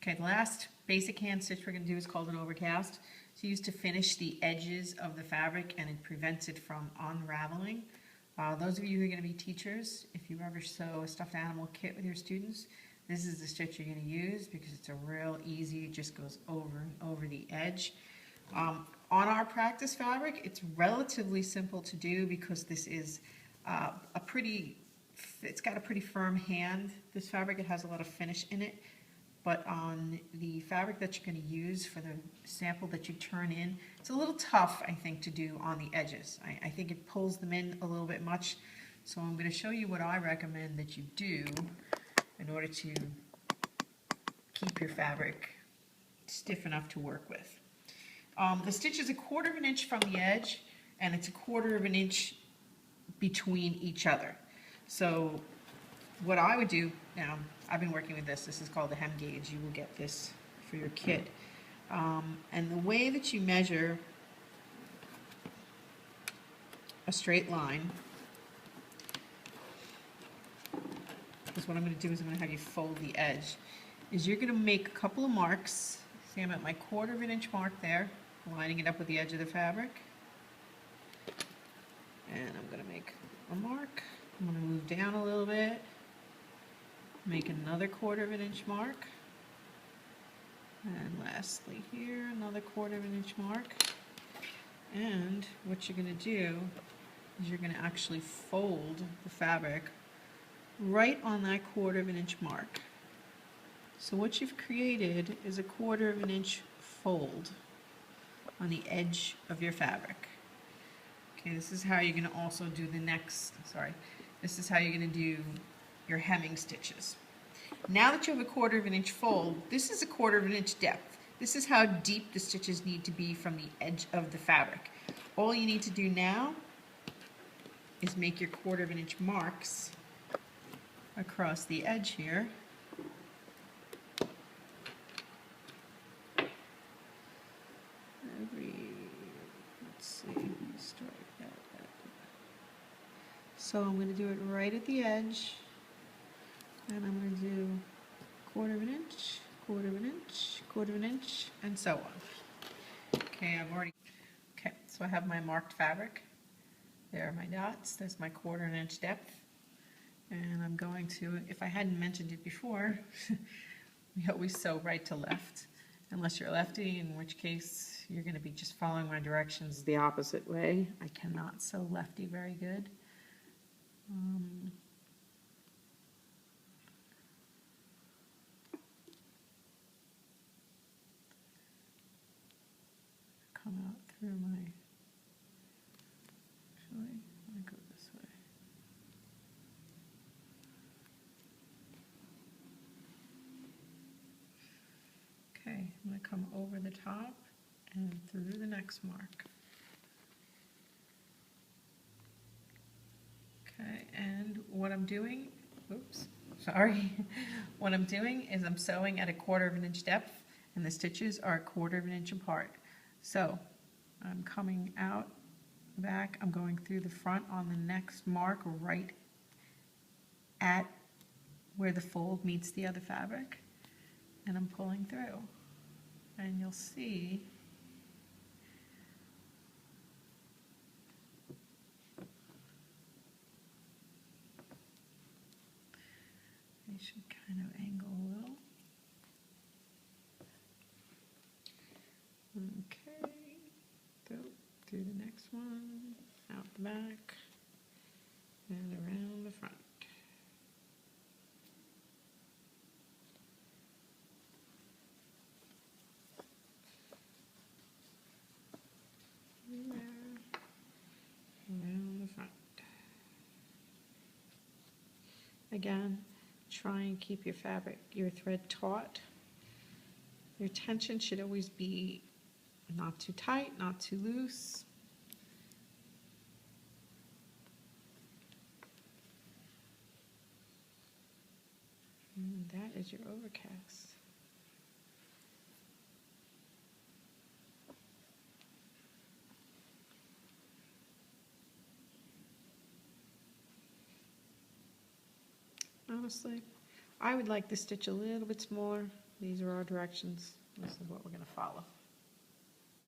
Okay, the last basic hand stitch we're going to do is called an overcast. It's used to finish the edges of the fabric and it prevents it from unraveling. Those of you who are going to be teachers, if you ever sew a stuffed animal kit with your students, this is the stitch you're going to use because it's a real easy, it just goes over and over the edge. On our practice fabric, it's relatively simple to do because this is it's got a pretty firm hand, this fabric. It has a lot of finish in it. But on the fabric that you're going to use for the sample that you turn in, it's a little tough, I think, to do on the edges. I think it pulls them in a little bit much. So I'm going to show you what I recommend that you do in order to keep your fabric stiff enough to work with. The stitch is 1/4 of an inch from the edge, and it's 1/4 of an inch between each other. So what I would do, now I've been working with this is called the hem gauge. You will get this for your kit. And the way that you measure a straight line is what I'm going to do is I'm going to have you fold the edge. Is you're going to make a couple of marks. See, I'm at my 1/4 of an inch mark there, lining it up with the edge of the fabric. And I'm going to make a mark. I'm going to move down a little bit. Make another 1/4 of an inch mark. And lastly here, another 1/4 of an inch mark. And what you're going to do is you're going to actually fold the fabric right on that 1/4 of an inch mark. So what you've created is a 1/4 of an inch fold on the edge of your fabric. Okay, this is how you're going to also do the next, this is how you're going to do your hemming stitches. Now that you have a 1/4 of an inch fold, this is a 1/4 of an inch depth. This is how deep the stitches need to be from the edge of the fabric. All you need to do now is make your 1/4 of an inch marks across the edge here. So I'm going to do it right at the edge, and I'm going to do 1/4 of an inch, 1/4 of an inch, 1/4 of an inch, and so on. Okay, so I have my marked fabric. There are my dots. That's my 1/4 of an inch depth. And I'm going to, if I hadn't mentioned it before, we always sew right to left, unless you're a lefty, in which case you're going to be just following my directions the opposite way. I cannot sew lefty very good. Come out through my, actually, let me go this way. Okay, I'm going to come over the top and through the next mark. Okay, and what I'm doing, what I'm doing is I'm sewing at a 1/4 of an inch depth, and the stitches are a 1/4 of an inch apart. So I'm coming out back, I'm going through the front on the next mark right at where the fold meets the other fabric, and I'm pulling through, and you'll see I should kind of angle a little. Okay, through the next one, out the back, and around the front. There, around the front. Again, try and keep your fabric, your thread taut. Your tension should always be not too tight, not too loose. And that is your overcast. Honestly, I would like the stitch a little bit smaller. These are our directions. This is what we're gonna follow.